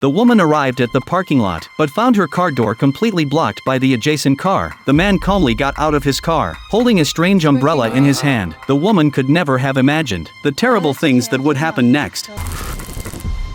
The woman arrived at the parking lot, but found her car door completely blocked by the adjacent car. The man calmly got out of his car, holding a strange umbrella in his hand. The woman could never have imagined the terrible things that would happen next.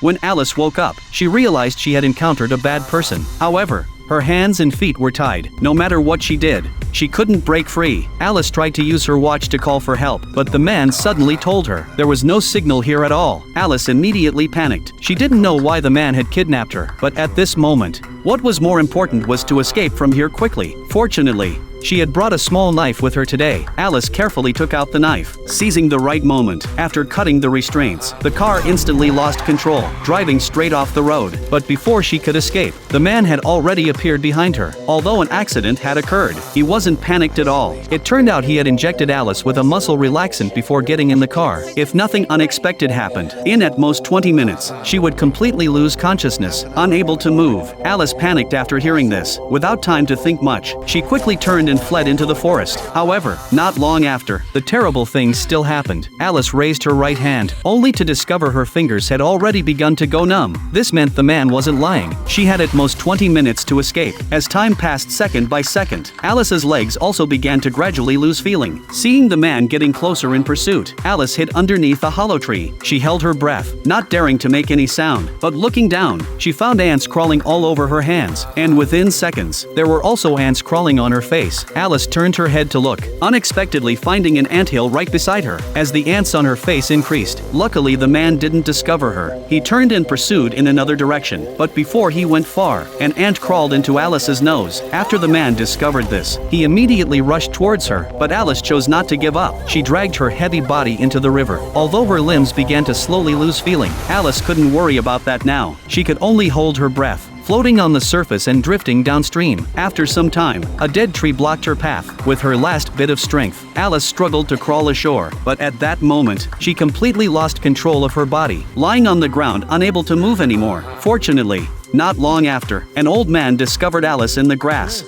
When Alice woke up, she realized she had encountered a bad person. However, her hands and feet were tied. No matter what she did, she couldn't break free. Alice tried to use her watch to call for help, but the man suddenly told her there was no signal here at all. Alice immediately panicked. She didn't know why the man had kidnapped her, but at this moment, what was more important was to escape from here quickly. Fortunately, she had brought a small knife with her today. Alice carefully took out the knife, seizing the right moment. After cutting the restraints, the car instantly lost control, driving straight off the road. But before she could escape, the man had already appeared behind her. Although an accident had occurred, he wasn't panicked at all. It turned out he had injected Alice with a muscle relaxant before getting in the car. If nothing unexpected happened, in at most 20 minutes, she would completely lose consciousness, unable to move. Alice panicked after hearing this. Without time to think much, she quickly turned and fled into the forest. However, not long after, the terrible things still happened. Alice raised her right hand, only to discover her fingers had already begun to go numb. This meant the man wasn't lying. She had at most 20 minutes to escape. As time passed second by second, Alice's legs also began to gradually lose feeling. Seeing the man getting closer in pursuit, Alice hid underneath a hollow tree. She held her breath, not daring to make any sound, but looking down, she found ants crawling all over her hands, and within seconds, there were also ants crawling on her face. Alice turned her head to look, unexpectedly finding an anthill right beside her. As the ants on her face increased, luckily the man didn't discover her. He turned and pursued in another direction, but before he went far, an ant crawled into Alice's nose. After the man discovered this, he immediately rushed towards her, but Alice chose not to give up. She dragged her heavy body into the river. Although her limbs began to slowly lose feeling, Alice couldn't worry about that now. She could only hold her breath, floating on the surface and drifting downstream. After some time, a dead tree blocked her path. With her last bit of strength, Alice struggled to crawl ashore, but at that moment, she completely lost control of her body, lying on the ground unable to move anymore. Fortunately, not long after, an old man discovered Alice in the grass.